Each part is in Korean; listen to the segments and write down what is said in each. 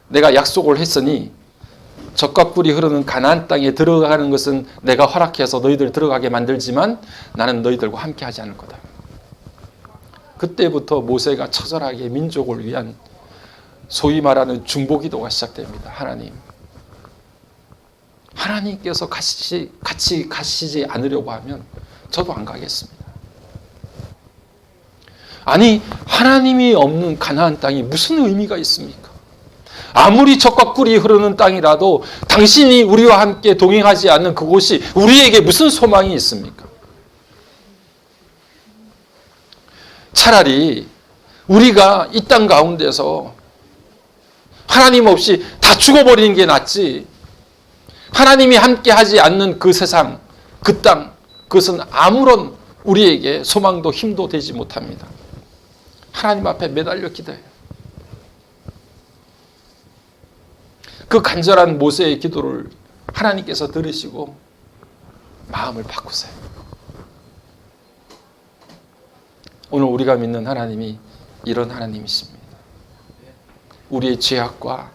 내가 약속을 했으니 젖과 꿀이 흐르는 가나안 땅에 들어가는 것은 내가 허락해서 너희들 들어가게 만들지만 나는 너희들과 함께 하지 않을 거다. 그때부터 모세가 처절하게 민족을 위한 소위 말하는 중보기도가 시작됩니다. 하나님께서 같이 가시지 않으려고 하면 저도 안 가겠습니다. 아니, 하나님이 없는 가나안 땅이 무슨 의미가 있습니까? 아무리 젖과 꿀이 흐르는 땅이라도 당신이 우리와 함께 동행하지 않는 그곳이 우리에게 무슨 소망이 있습니까? 차라리 우리가 이 땅 가운데서 하나님 없이 다 죽어버리는 게 낫지, 하나님이 함께 하지 않는 그 세상, 그 땅, 그것은 아무런 우리에게 소망도 힘도 되지 못합니다. 하나님 앞에 매달려 기도해요. 그 간절한 모세의 기도를 하나님께서 들으시고 마음을 바꾸세요. 오늘 우리가 믿는 하나님이 이런 하나님이십니다. 우리의 죄악과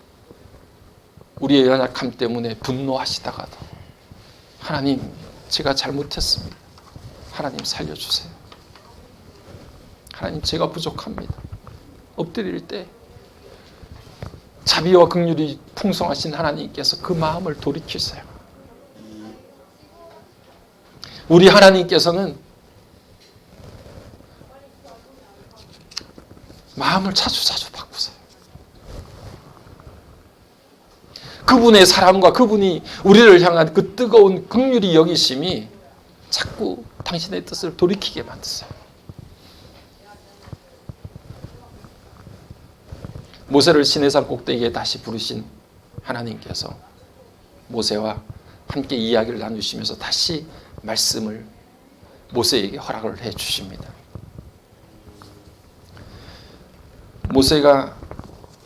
우리의 연약함 때문에 분노하시다가도 하나님, 제가 잘못했습니다. 하나님 살려주세요. 하나님, 제가 부족합니다. 엎드릴 때 자비와 긍휼이 풍성하신 하나님께서 그 마음을 돌이키세요. 우리 하나님께서는 마음을 자주 바꾸세요. 그분의 사랑과 그분이 우리를 향한 그 뜨거운 긍휼이 여기심이 자꾸 당신의 뜻을 돌이키게 만드세요. 모세를 시내산 꼭대기에 다시 부르신 하나님께서 모세와 함께 이야기를 나누시면서 다시 말씀을 모세에게 허락을 해 주십니다. 모세가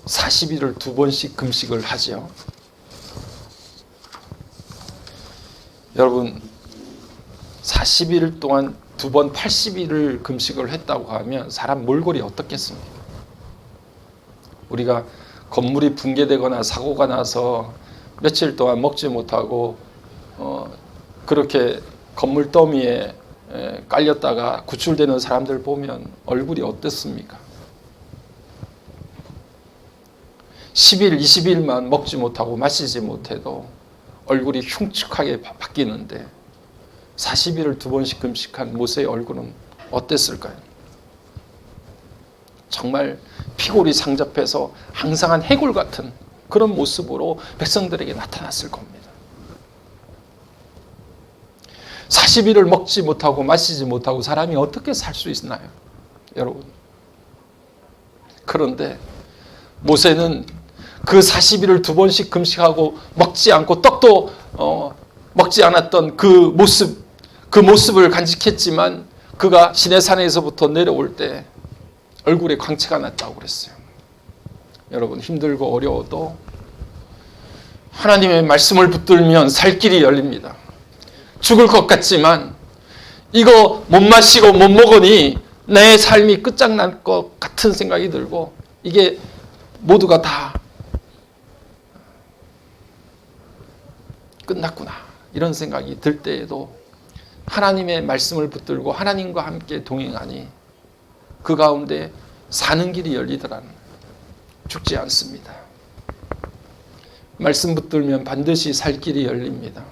40일을 2번씩 금식을 하죠. 여러분, 40일 동안 2번 80일을 금식을 했다고 하면 사람 몰골이 어떻겠습니까? 우리가 건물이 붕괴되거나 사고가 나서 며칠 동안 먹지 못하고 그렇게 건물 더미에 깔렸다가 구출되는 사람들 보면 얼굴이 어떻습니까? 10일, 20일만 먹지 못하고 마시지 못해도 얼굴이 흉측하게 바뀌는데 40일을 2번씩 금식한 모세의 얼굴은 어땠을까요? 정말 피골이 상접해서 항상한 해골 같은 그런 모습으로 백성들에게 나타났을 겁니다. 40일을 먹지 못하고 마시지 못하고 사람이 어떻게 살 수 있나요? 여러분. 그런데 모세는 그 40일을 2번씩 금식하고 먹지 않고 떡도 먹지 않았던 그 모습을 간직했지만 그가 시내산에서부터 내려올 때 얼굴에 광채가 났다고 그랬어요. 여러분, 힘들고 어려워도 하나님의 말씀을 붙들면 살 길이 열립니다. 죽을 것 같지만 이거 못 마시고 못 먹으니 내 삶이 끝장날 것 같은 생각이 들고 이게 모두가 다 끝났구나 이런 생각이 들 때에도 하나님의 말씀을 붙들고 하나님과 함께 동행하니 그 가운데 사는 길이 열리더라는 거예요. 죽지 않습니다. 말씀 붙들면 반드시 살 길이 열립니다.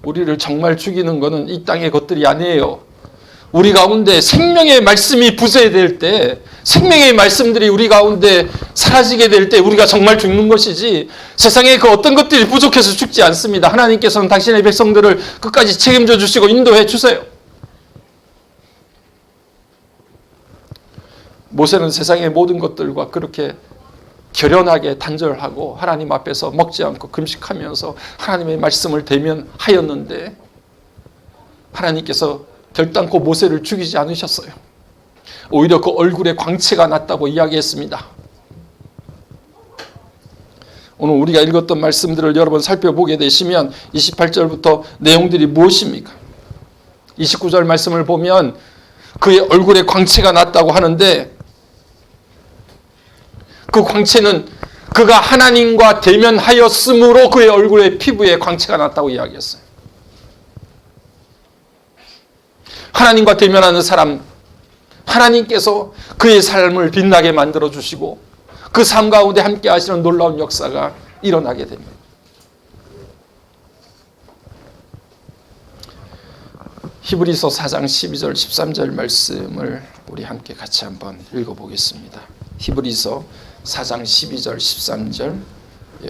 우리를 정말 죽이는 것은 이 땅의 것들이 아니에요. 우리 가운데 생명의 말씀이 부재될 때, 생명의 말씀들이 우리 가운데 사라지게 될 때 우리가 정말 죽는 것이지 세상에 그 어떤 것들이 부족해서 죽지 않습니다. 하나님께서는 당신의 백성들을 끝까지 책임져 주시고 인도해 주세요. 모세는 세상의 모든 것들과 그렇게 결연하게 단절하고 하나님 앞에서 먹지 않고 금식하면서 하나님의 말씀을 대면하였는데 하나님께서 결단코 모세를 죽이지 않으셨어요. 오히려 그 얼굴에 광채가 났다고 이야기했습니다. 오늘 우리가 읽었던 말씀들을 여러 번 살펴보게 되시면 28절부터 내용들이 무엇입니까? 29절 말씀을 보면 그의 얼굴에 광채가 났다고 하는데 그 광채는 그가 하나님과 대면하였으므로 그의 얼굴에 피부에 광채가 났다고 이야기했어요. 하나님과 대면하는 사람, 하나님께서 그의 삶을 빛나게 만들어 주시고 그 삶 가운데 함께 하시는 놀라운 역사가 일어나게 됩니다. 히브리서 4장 12절 13절 말씀을 우리 함께 같이 한번 읽어보겠습니다. 히브리서 4장 12절 13절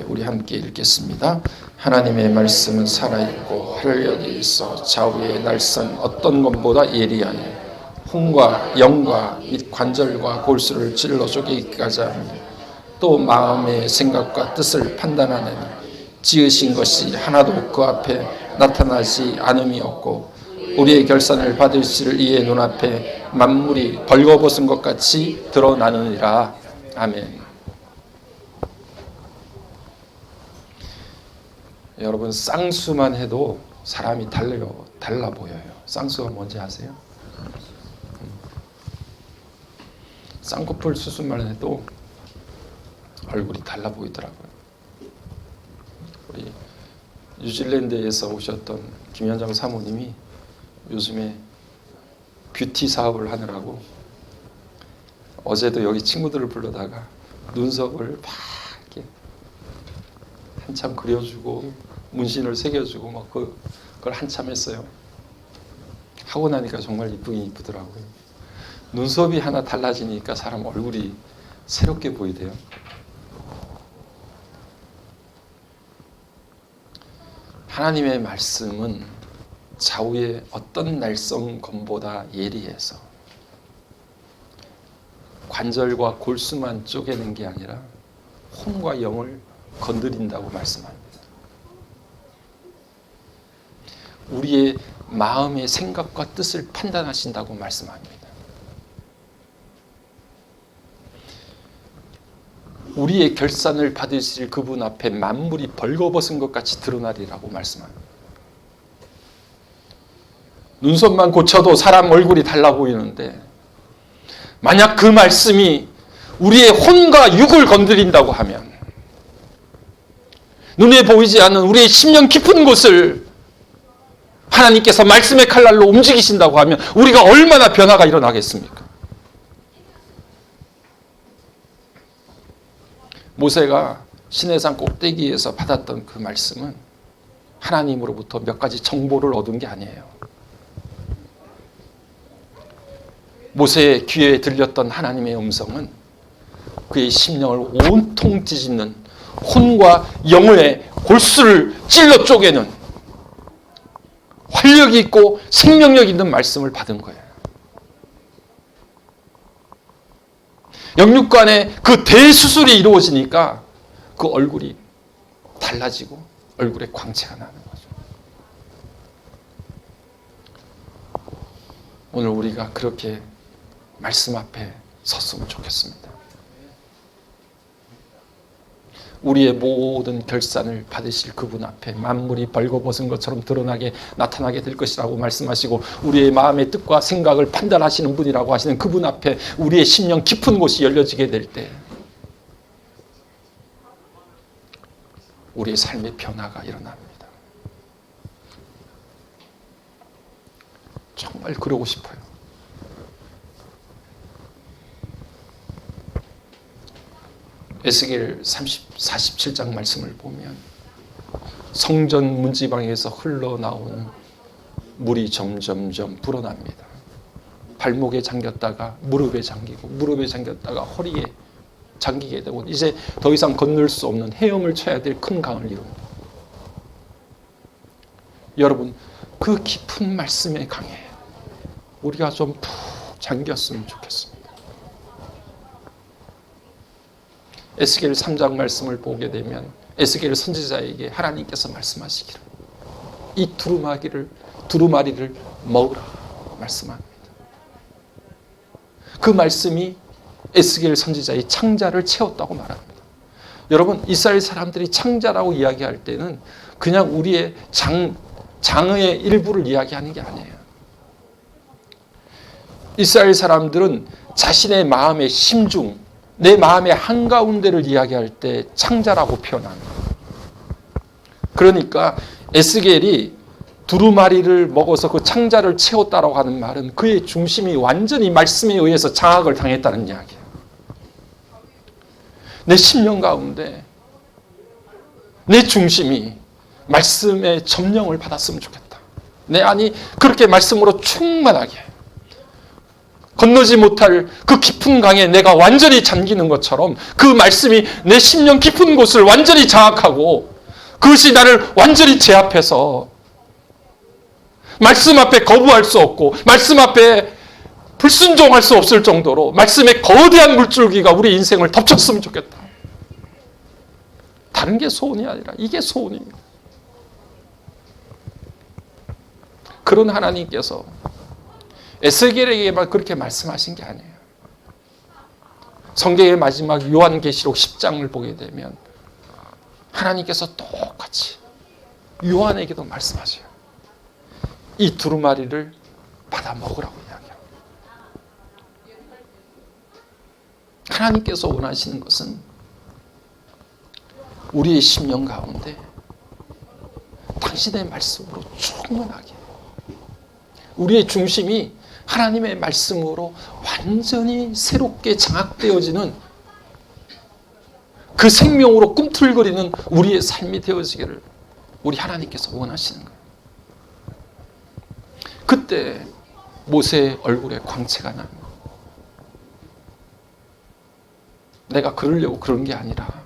우리 함께 읽겠습니다. 하나님의 말씀은 살아있고 활력이 있어 좌우의 날선 어떤 것보다 예리하여 혼과 영과 및 관절과 골수를 찔러 쪼개기까지 하며 또 마음의 생각과 뜻을 판단하는 지으신 것이 하나도 그 앞에 나타나지 않음이 없고 우리의 결산을 받으실 이의 눈앞에 만물이 벌거벗은 것 같이 드러나느니라. 아멘. 여러분, 쌍수만 해도 사람이 달라 보여요. 쌍수가 뭔지 아세요? 쌍꺼풀 수술만 해도 얼굴이 달라 보이더라고요. 우리 뉴질랜드에서 오셨던 김현장 사모님이 요즘에 뷰티 사업을 하느라고 어제도 여기 친구들을 불러다가 눈썹을 막 이렇게 한참 그려주고 문신을 새겨주고 막 그걸 한참 했어요. 하고 나니까 정말 이쁘긴 이쁘더라고요. 눈썹이 하나 달라지니까 사람 얼굴이 새롭게 보이대요. 하나님의 말씀은 좌우의 어떤 날선 검보다 예리해서 관절과 골수만 쪼개는 게 아니라 혼과 영을 건드린다고 말씀합니다. 우리의 마음의 생각과 뜻을 판단하신다고 말씀합니다. 우리의 결산을 받으실 그분 앞에 만물이 벌거벗은 것 같이 드러나리라고 말씀합니다. 눈썹만 고쳐도 사람 얼굴이 달라 보이는데 만약 그 말씀이 우리의 혼과 육을 건드린다고 하면 눈에 보이지 않는 우리의 심령 깊은 곳을 하나님께서 말씀의 칼날로 움직이신다고 하면 우리가 얼마나 변화가 일어나겠습니까? 모세가 시내산 꼭대기에서 받았던 그 말씀은 하나님으로부터 몇 가지 정보를 얻은 게 아니에요. 모세의 귀에 들렸던 하나님의 음성은 그의 심령을 온통 뒤집는 혼과 영의 골수를 찔러 쪼개는 활력이 있고 생명력 있는 말씀을 받은 거예요. 영육간에 그 대수술이 이루어지니까 그 얼굴이 달라지고 얼굴에 광채가 나는 거죠. 오늘 우리가 그렇게 말씀 앞에 섰으면 좋겠습니다. 우리의 모든 결산을 받으실 그분 앞에 만물이 벌거벗은 것처럼 나타나게 될 것이라고 말씀하시고 우리의 마음의 뜻과 생각을 판단하시는 분이라고 하시는 그분 앞에 우리의 심령 깊은 곳이 열려지게 될 때 우리의 삶의 변화가 일어납니다. 정말 그러고 싶어요. 에스겔 47장 말씀을 보면 성전 문지방에서 흘러나오는 물이 점점점 불어납니다. 발목에 잠겼다가 무릎에 잠기고 무릎에 잠겼다가 허리에 잠기게 되고 이제 더 이상 건널 수 없는 헤엄을 쳐야 될 큰 강을 이룹니다. 여러분, 그 깊은 말씀의 강에 우리가 좀 푹 잠겼으면 좋겠습니다. 에스겔 3장 말씀을 보게 되면 에스겔 선지자에게 하나님께서 말씀하시기를 이 두루마리를 먹으라 말씀합니다. 그 말씀이 에스겔 선지자의 창자를 채웠다고 말합니다. 여러분, 이스라엘 사람들이 창자라고 이야기할 때는 그냥 우리의 장의 일부를 이야기하는 게 아니에요. 이스라엘 사람들은 자신의 마음의 심중, 내 마음의 한가운데를 이야기할 때 창자라고 표현합니다. 그러니까 에스겔이 두루마리를 먹어서 그 창자를 채웠다라고 하는 말은 그의 중심이 완전히 말씀에 의해서 장악을 당했다는 이야기예요. 내 심령 가운데 내 중심이 말씀의 점령을 받았으면 좋겠다. 내 안이 그렇게 말씀으로 충만하게 건너지 못할 그 깊은 강에 내가 완전히 잠기는 것처럼 그 말씀이 내 심령 깊은 곳을 완전히 장악하고 그것이 나를 완전히 제압해서 말씀 앞에 거부할 수 없고 말씀 앞에 불순종할 수 없을 정도로 말씀의 거대한 물줄기가 우리 인생을 덮쳤으면 좋겠다. 다른 게 소원이 아니라 이게 소원입니다. 그런 하나님께서 에스겔에게만 그렇게 말씀하신 게 아니에요. 성경의 마지막 요한계시록 10장을 보게 되면 하나님께서 똑같이 요한에게도 말씀하세요. 이 두루마리를 받아 먹으라고 이야기합니다. 하나님께서 원하시는 것은 우리의 심령 가운데 당신의 말씀으로 충만하게 우리의 중심이 하나님의 말씀으로 완전히 새롭게 장악되어지는 그 생명으로 꿈틀거리는 우리의 삶이 되어지기를 우리 하나님께서 원하시는 거예요. 그때 모세의 얼굴에 광채가 납니다. 내가 그러려고 그런 게 아니라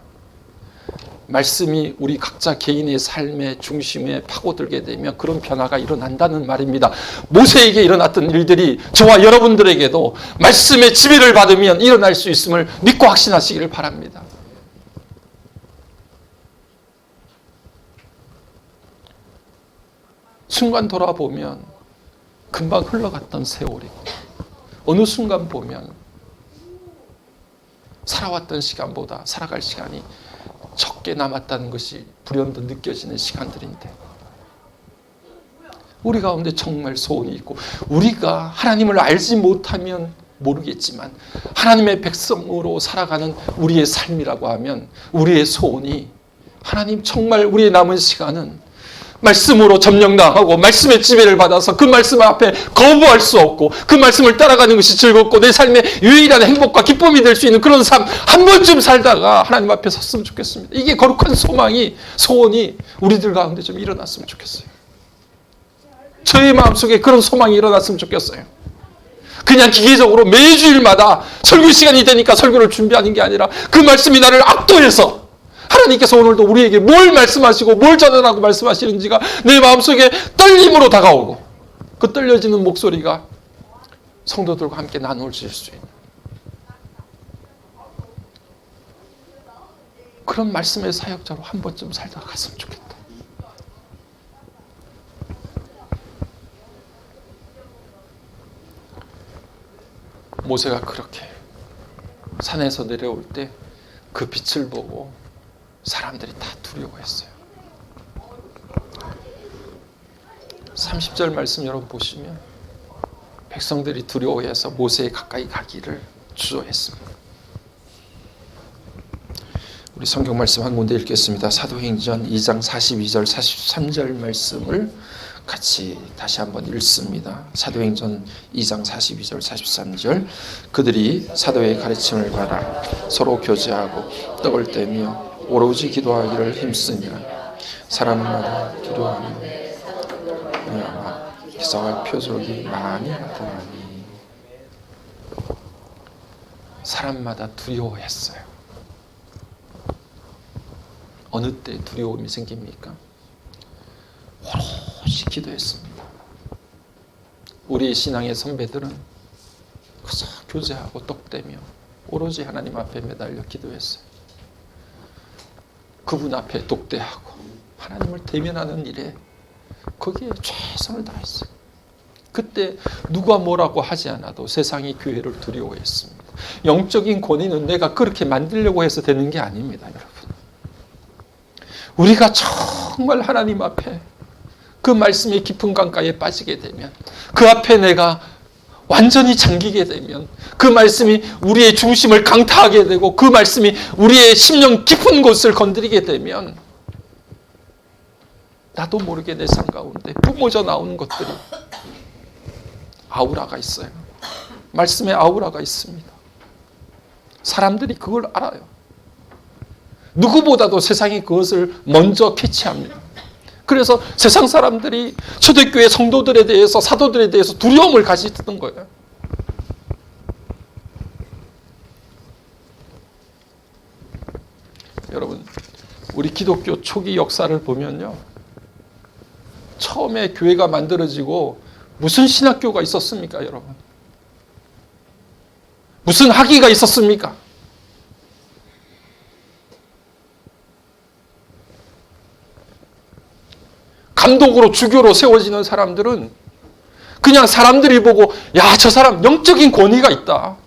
말씀이 우리 각자 개인의 삶의 중심에 파고들게 되면 그런 변화가 일어난다는 말입니다. 모세에게 일어났던 일들이 저와 여러분들에게도 말씀의 지배를 받으면 일어날 수 있음을 믿고 확신하시기를 바랍니다. 순간 돌아보면 금방 흘러갔던 세월이고 어느 순간 보면 살아왔던 시간보다 살아갈 시간이 적게 남았다는 것이 불현듯 느껴지는 시간들인데 우리 가운데 정말 소원이 있고 우리가 하나님을 알지 못하면 모르겠지만 하나님의 백성으로 살아가는 우리의 삶이라고 하면 우리의 소원이 하나님 정말 우리의 남은 시간은 말씀으로 점령당하고 말씀의 지배를 받아서 그 말씀 앞에 거부할 수 없고 그 말씀을 따라가는 것이 즐겁고 내 삶의 유일한 행복과 기쁨이 될 수 있는 그런 삶 한 번쯤 살다가 하나님 앞에 섰으면 좋겠습니다. 이게 거룩한 소원이 우리들 가운데 좀 일어났으면 좋겠어요. 저의 마음속에 그런 소망이 일어났으면 좋겠어요. 그냥 기계적으로 매주일마다 설교 시간이 되니까 설교를 준비하는 게 아니라 그 말씀이 나를 압도해서 하나님께서 오늘도 우리에게 뭘 말씀하시고 뭘 전하라고 말씀하시는지가 내 마음속에 떨림으로 다가오고 그 떨려지는 목소리가 성도들과 함께 나누어질 수 있는 그런 말씀의 사역자로 한 번쯤 살다 갔으면 좋겠다. 모세가 그렇게 산에서 내려올 때 그 빛을 보고 사람들이 다 두려워했어요. 30절 말씀 여러분 보시면 백성들이 두려워해서 모세에 가까이 가기를 주저했습니다. 우리 성경 말씀 한 군데 읽겠습니다. 사도행전 2장 42절 43절 말씀을 같이 다시 한번 읽습니다. 사도행전 2장 42절 43절 그들이 사도의 가르침을 받아 서로 교제하고 떡을 떼며 오로지 기도하기를 힘쓰며 사람마다 기도하며 아마 기사와 표적이 많이 나타나니 사람마다 두려워했어요. 어느 때 두려움이 생깁니까? 오롯이 기도했습니다. 우리 신앙의 선배들은 그저 교제하고 떡대며 오로지 하나님 앞에 매달려 기도했어요. 그분 앞에 독대하고 하나님을 대면하는 일에 거기에 최선을 다했어요. 그때 누가 뭐라고 하지 않아도 세상이 교회를 두려워했습니다. 영적인 권위는 내가 그렇게 만들려고 해서 되는 게 아닙니다, 여러분. 우리가 정말 하나님 앞에 그 말씀의 깊은 강가에 빠지게 되면 그 앞에 내가 완전히 잠기게 되면, 그 말씀이 우리의 중심을 강타하게 되고 그 말씀이 우리의 심령 깊은 곳을 건드리게 되면 나도 모르게 내 삶 가운데 뿜어져 나오는 것들이 아우라가 있어요. 말씀에 아우라가 있습니다. 사람들이 그걸 알아요. 누구보다도 세상이 그것을 먼저 캐치합니다. 그래서 세상 사람들이 초대교회 성도들에 대해서, 사도들에 대해서 두려움을 가지던 거예요. 여러분, 우리 기독교 초기 역사를 보면요, 처음에 교회가 만들어지고 무슨 신학교가 있었습니까, 여러분? 무슨 학위가 있었습니까? 감독으로, 주교로 세워지는 사람들은 그냥 사람들이 보고, 야, 저 사람 영적인 권위가 있다,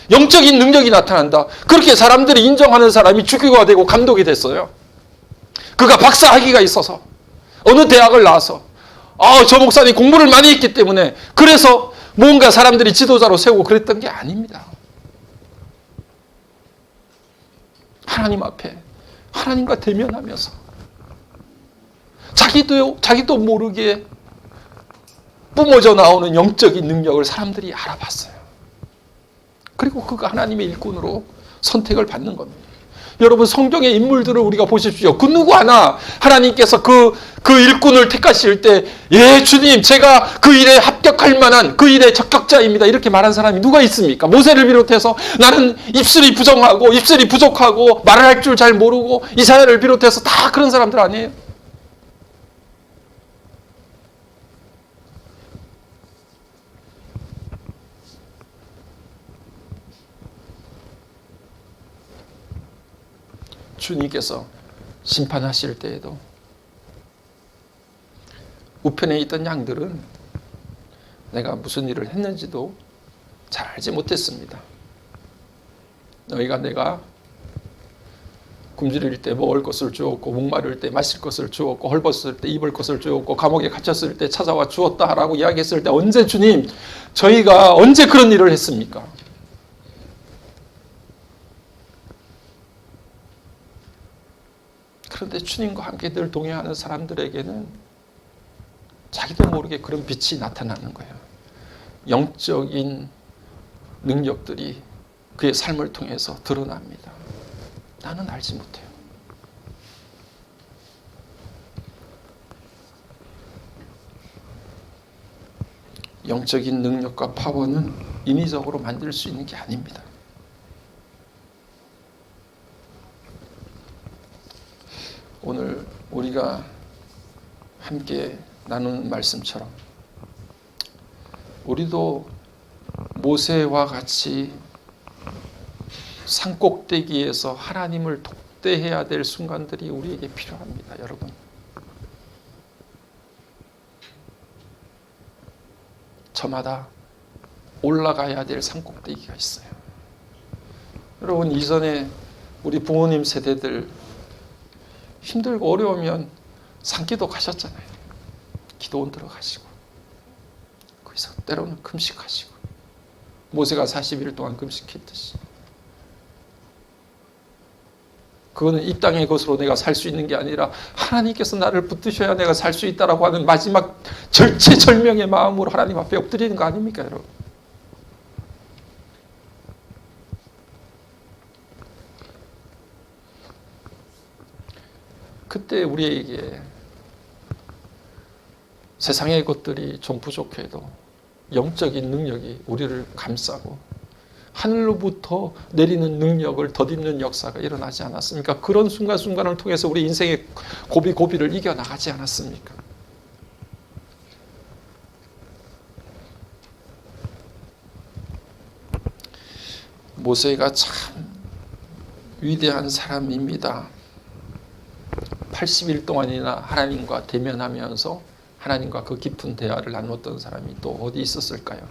영적인 능력이 나타난다, 그렇게 사람들이 인정하는 사람이 주교가 되고 감독이 됐어요. 그가 박사 학위가 있어서, 어느 대학을 나와서, 저 목사님 공부를 많이 했기 때문에, 그래서 뭔가 사람들이 지도자로 세우고 그랬던 게 아닙니다. 하나님 앞에 하나님과 대면하면서 자기도 모르게 뿜어져 나오는 영적인 능력을 사람들이 알아봤어요. 그리고 그가 하나님의 일꾼으로 선택을 받는 겁니다. 여러분, 성경의 인물들을 우리가 보십시오. 그 누구 하나 하나님께서 그 일꾼을 택하실 때, 예, 주님, 제가 그 일에 합격할 만한, 그 일에 적격자입니다, 이렇게 말한 사람이 누가 있습니까? 모세를 비롯해서 나는 입술이 부정하고 입술이 부족하고 말을 할 줄 잘 모르고, 이사야를 비롯해서 다 그런 사람들 아니에요? 주님께서 심판하실 때에도 우편에 있던 양들은 내가 무슨 일을 했는지도 잘 알지 못했습니다. 너희가 내가 굶주릴 때 먹을 것을 주었고, 목마를 때 마실 것을 주었고, 헐벗을 때 입을 것을 주었고, 감옥에 갇혔을 때 찾아와 주었다 라고 이야기했을 때, 언제 주님, 저희가 언제 그런 일을 했습니까? 그런데 주님과 함께 늘 동행하는 사람들에게는 자기도 모르게 그런 빛이 나타나는 거예요. 영적인 능력들이 그의 삶을 통해서 드러납니다. 나는 알지 못해요. 영적인 능력과 파워는 인위적으로 만들 수 있는 게 아닙니다. 오늘 우리가 함께 나누는 말씀처럼 우리도 모세와 같이 산꼭대기에서 하나님을 독대해야 될 순간들이 우리에게 필요합니다, 여러분. 저마다 올라가야 될 산꼭대기가 있어요. 여러분, 이전에 우리 부모님 세대들 힘들고 어려우면 산기도 가셨잖아요. 기도원 들어가시고, 거기서 때로는 금식하시고, 모세가 40일 동안 금식했듯이. 그거는 이 땅의 것으로 내가 살 수 있는 게 아니라 하나님께서 나를 붙드셔야 내가 살 수 있다라고 하는 마지막 절체절명의 마음으로 하나님 앞에 엎드리는 거 아닙니까, 여러분? 그때 우리에게 세상의 것들이 좀 부족해도 영적인 능력이 우리를 감싸고 하늘로부터 내리는 능력을 덧입는 역사가 일어나지 않았습니까? 그런 순간순간을 통해서 우리 인생의 고비고비를 이겨나가지 않았습니까? 모세가 참 위대한 사람입니다. 80일 동안이나 하나님과 대면하면서 하나님과 그 깊은 대화를 나눴던 사람이 또 어디 있었을까요?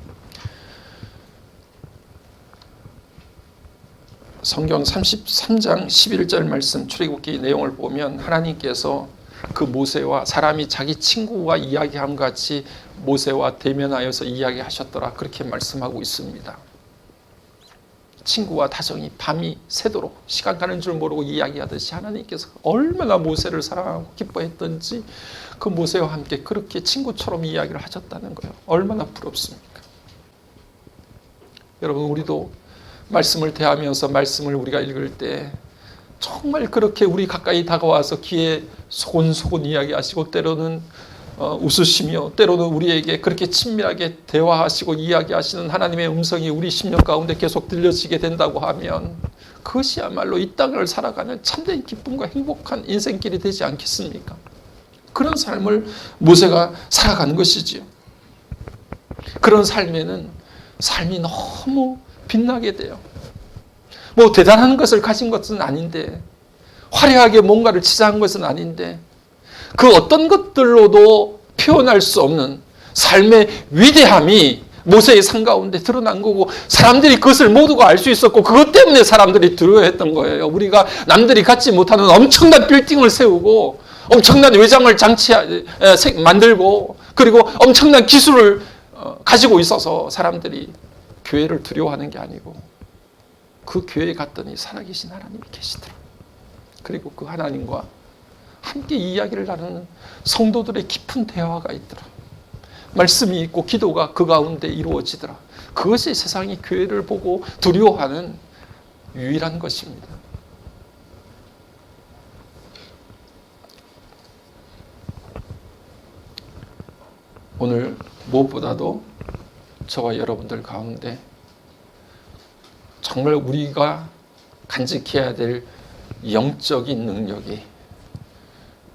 성경 33장 11절 말씀, 출애굽기 내용을 보면 하나님께서 그 모세와 사람이 자기 친구와 이야기함 같이 모세와 대면하여서 이야기하셨더라. 그렇게 말씀하고 있습니다. 친구와 다정히 밤이 새도록 시간 가는 줄 모르고 이야기하듯이 하나님께서 얼마나 모세를 사랑하고 기뻐했던지 그 모세와 함께 그렇게 친구처럼 이야기를 하셨다는 거예요. 얼마나 부럽습니까? 여러분, 우리도 말씀을 대하면서 말씀을 우리가 읽을 때 정말 그렇게 우리 가까이 다가와서 귀에 소곤소곤 이야기하시고 때로는 웃으시며 때로는 우리에게 그렇게 친밀하게 대화하시고 이야기하시는 하나님의 음성이 우리 심령 가운데 계속 들려지게 된다고 하면 그것이야말로 이 땅을 살아가는 참된 기쁨과 행복한 인생길이 되지 않겠습니까? 그런 삶을 모세가 살아가는 것이지요. 그런 삶에는 삶이 너무 빛나게 돼요. 뭐 대단한 것을 가진 것은 아닌데, 화려하게 뭔가를 치장한 것은 아닌데, 그 어떤 것들로도 표현할 수 없는 삶의 위대함이 모세의 삶 가운데 드러난 거고, 사람들이 그것을 모두가 알 수 있었고, 그것 때문에 사람들이 두려워했던 거예요. 우리가 남들이 갖지 못하는 엄청난 빌딩을 세우고 엄청난 외장을 만들고 그리고 엄청난 기술을 가지고 있어서 사람들이 교회를 두려워하는 게 아니고, 그 교회에 갔더니 살아계신 하나님이 계시더라. 그리고 그 하나님과 함께 이야기를 나누는 성도들의 깊은 대화가 있더라. 말씀이 있고 기도가 그 가운데 이루어지더라. 그것이 세상이 교회를 보고 두려워하는 유일한 것입니다. 오늘 무엇보다도 저와 여러분들 가운데 정말 우리가 간직해야 될 영적인 능력이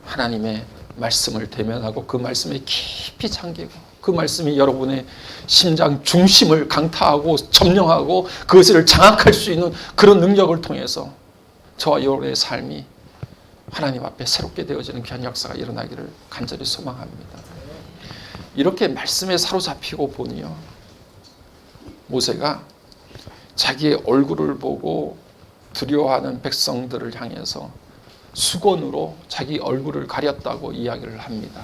하나님의 말씀을 대면하고 그 말씀에 깊이 잠기고 그 말씀이 여러분의 심장 중심을 강타하고 점령하고 그것을 장악할 수 있는 그런 능력을 통해서 저와 여러분의 삶이 하나님 앞에 새롭게 되어지는 귀한 역사가 일어나기를 간절히 소망합니다. 이렇게 말씀에 사로잡히고 보니요, 모세가 자기의 얼굴을 보고 두려워하는 백성들을 향해서 수건으로 자기 얼굴을 가렸다고 이야기를 합니다.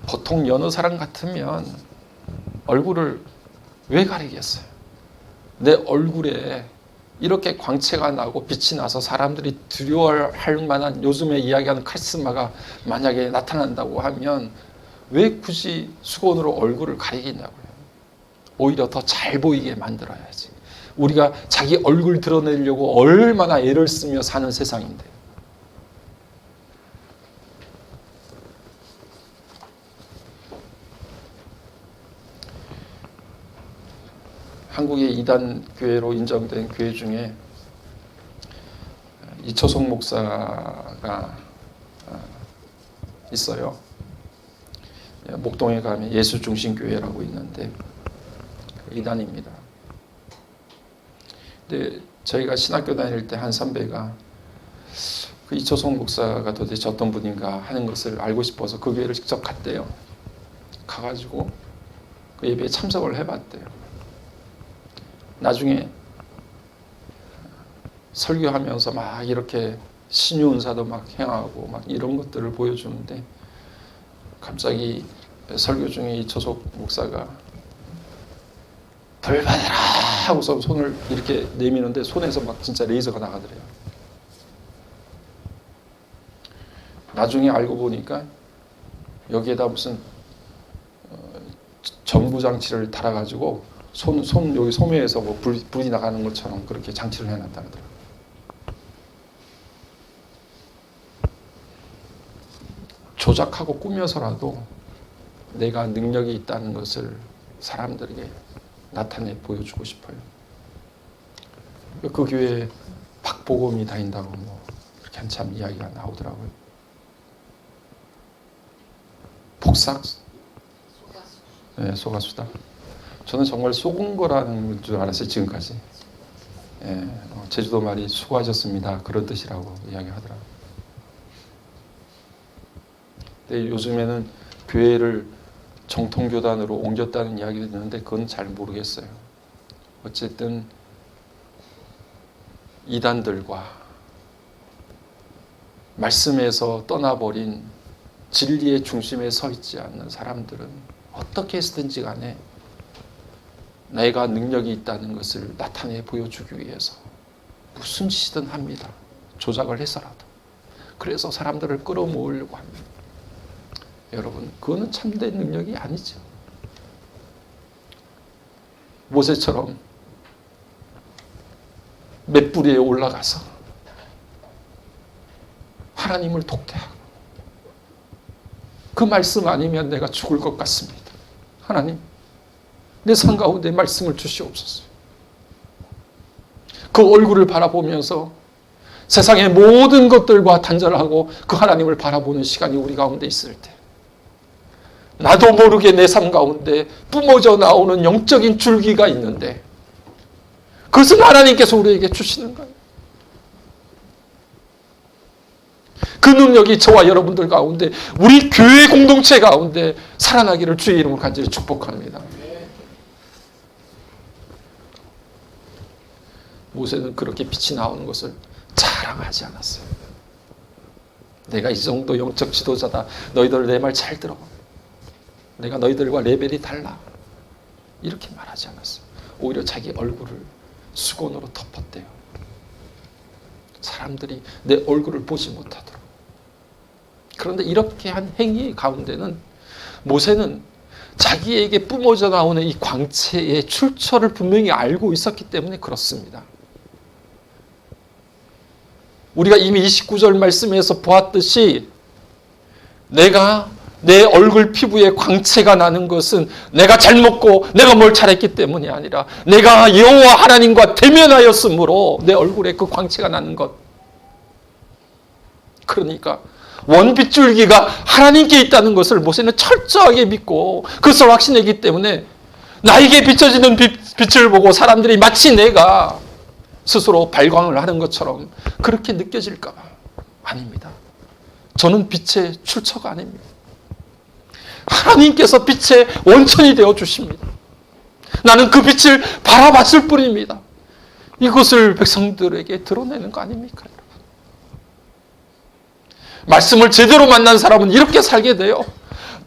보통 여느 사람 같으면 얼굴을 왜 가리겠어요? 내 얼굴에 이렇게 광채가 나고 빛이 나서 사람들이 두려워할 만한 요즘에 이야기하는 카리스마가 만약에 나타난다고 하면 왜 굳이 수건으로 얼굴을 가리겠냐고요. 오히려 더 잘 보이게 만들어야지. 우리가 자기 얼굴 드러내려고 얼마나 애를 쓰며 사는 세상인데. 한국의 이단 교회로 인정된 교회 중에 이초석 목사가 있어요. 목동에 가면 예수중심교회라고 있는데 이단입니다. 근데 저희가 신학교 다닐 때 한 선배가 그 이초석 목사가 도대체 어떤 분인가 하는 것을 알고 싶어서 그 교회를 직접 갔대요. 가가지고 그 예배에 참석을 해봤대요. 나중에 설교하면서 막 이렇게 신유은사도 막 행하고 막 이런 것들을 보여주는데 갑자기 설교 중에 이초석 목사가 벌 받아라 하고서 손을 이렇게 내미는데 손에서 막 진짜 레이저가 나가더래요. 나중에 알고 보니까 여기에다 무슨 전구 장치를 달아가지고 손 여기 소매에서 뭐 불이 나가는 것처럼 그렇게 장치를 해놨다는 거예요. 조작하고 꾸며서라도 내가 능력이 있다는 것을 사람들에게 나타내 보여주고 싶어요. 그 교회에 박보검이 다닌다고 뭐 그렇게 한참 이야기가 나오더라고요. 복사? 네, 소가수다. 저는 정말 속은 거라는 줄 알았어요, 지금까지. 예, 제주도 말이 수고하셨습니다. 그런 뜻이라고 이야기하더라고요. 근데 요즘에는 교회를 정통교단으로 옮겼다는 이야기도 있는데 그건 잘 모르겠어요. 어쨌든 이단들과 말씀에서 떠나버린 진리의 중심에 서 있지 않는 사람들은 어떻게 해서든지 간에 내가 능력이 있다는 것을 나타내 보여주기 위해서 무슨 짓이든 합니다. 조작을 해서라도. 그래서 사람들을 끌어모으려고 합니다. 여러분, 그거는 참된 능력이 아니죠. 모세처럼 맷뿌리에 올라가서 하나님을 독대하고 그 말씀 아니면 내가 죽을 것 같습니다. 하나님, 내 삶 가운데 말씀을 주시옵소서. 그 얼굴을 바라보면서 세상의 모든 것들과 단절하고 그 하나님을 바라보는 시간이 우리 가운데 있을 때 나도 모르게 내 삶 가운데 뿜어져 나오는 영적인 줄기가 있는데 그것은 하나님께서 우리에게 주시는 거예요. 그 능력이 저와 여러분들 가운데 우리 교회 공동체 가운데 살아나기를 주의 이름으로 간절히 축복합니다. 모세는 그렇게 빛이 나오는 것을 자랑하지 않았어요. 내가 이 정도 영적 지도자다. 너희들 내 말 잘 들어. 내가 너희들과 레벨이 달라. 이렇게 말하지 않았어요. 오히려 자기 얼굴을 수건으로 덮었대요. 사람들이 내 얼굴을 보지 못하도록. 그런데 이렇게 한 행위 가운데는 모세는 자기에게 뿜어져 나오는 이 광채의 출처를 분명히 알고 있었기 때문에 그렇습니다. 우리가 이미 29절 말씀에서 보았듯이 내가 내 얼굴 피부에 광채가 나는 것은 내가 잘 먹고 내가 뭘 잘했기 때문이 아니라 내가 여호와 하나님과 대면하였으므로 내 얼굴에 그 광채가 나는 것. 그러니까 원빗줄기가 하나님께 있다는 것을 모세는 철저하게 믿고 그것을 확신했기 때문에 나에게 비춰지는 빛을 보고 사람들이 마치 내가 스스로 발광을 하는 것처럼 그렇게 느껴질까 봐. 아닙니다. 저는 빛의 출처가 아닙니다. 하나님께서 빛의 원천이 되어 주십니다. 나는 그 빛을 바라봤을 뿐입니다. 이것을 백성들에게 드러내는 거 아닙니까? 말씀을 제대로 만난 사람은 이렇게 살게 돼요.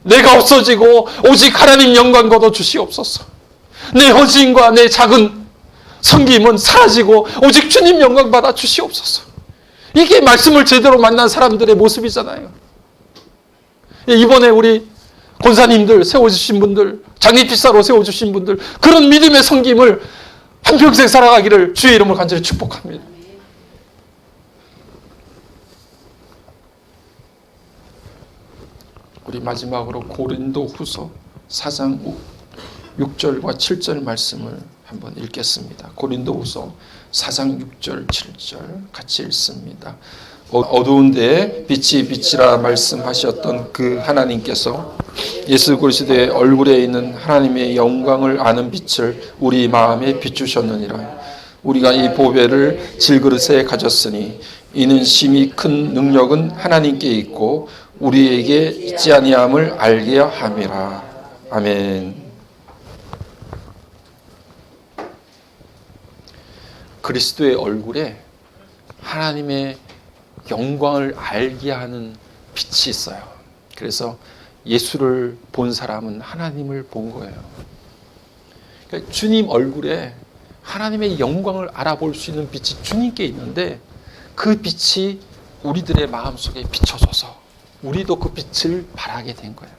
내가 없어지고 오직 하나님 영광 거둬 주시옵소서. 내 헌신과 내 작은 섬김은 사라지고 오직 주님 영광 받아 주시옵소서. 이게 말씀을 제대로 만난 사람들의 모습이잖아요. 이번에 우리 권사님들 세워주신 분들, 장립집사로 세워주신 분들, 그런 믿음의 섬김을 한평생 살아가기를 주의 이름으로 간절히 축복합니다. 우리 마지막으로 고린도후서 4장 6절과 7절 말씀을 한번 읽겠습니다. 고린도후서 4장 6절 7절 같이 읽습니다. 어두운 데에 빛이 빛이라 말씀하셨던 그 하나님께서 예수 그리스도의 얼굴에 있는 하나님의 영광을 아는 빛을 우리 마음에 비추셨느니라. 우리가 이 보배를 질그릇에 가졌으니 이는 심히 큰 능력은 하나님께 있고 우리에게 있지 아니함을 알게 함이라. 아멘. 그리스도의 얼굴에 하나님의 영광을 알게 하는 빛이 있어요. 그래서 예수를 본 사람은 하나님을 본 거예요. 그러니까 주님 얼굴에 하나님의 영광을 알아볼 수 있는 빛이 주님께 있는데 그 빛이 우리들의 마음속에 비춰져서 우리도 그 빛을 바라게 된 거예요.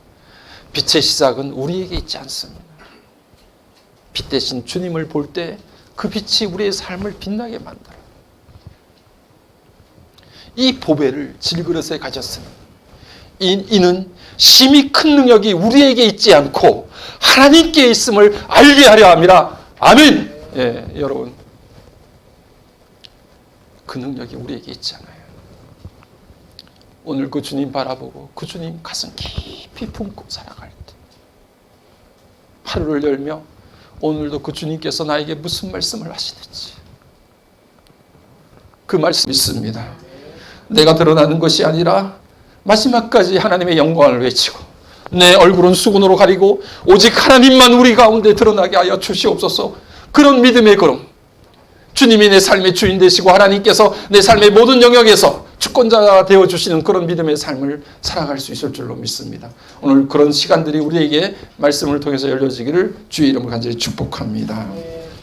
빛의 시작은 우리에게 있지 않습니다. 빛 대신 주님을 볼 때 그 빛이 우리의 삶을 빛나게 만들어요. 이 보배를 질그릇에 가졌으니 이는 심히 큰 능력이 우리에게 있지 않고 하나님께 있음을 알게 하려 함이라. 아멘. 예, 여러분, 그 능력이 우리에게 있잖아요. 오늘 그 주님 바라보고 그 주님 가슴 깊이 품고 살아갈 때 하루를 열며 오늘도 그 주님께서 나에게 무슨 말씀을 하시는지 그 말씀 있습니다. 내가 드러나는 것이 아니라 마지막까지 하나님의 영광을 외치고 내 얼굴은 수건으로 가리고 오직 하나님만 우리 가운데 드러나게 하여 주시옵소서. 그런 믿음의 걸음, 주님이 내 삶의 주인 되시고 하나님께서 내 삶의 모든 영역에서 주권자가 되어주시는 그런 믿음의 삶을 살아갈 수 있을 줄로 믿습니다. 오늘 그런 시간들이 우리에게 말씀을 통해서 열려지기를 주의 이름으로 간절히 축복합니다.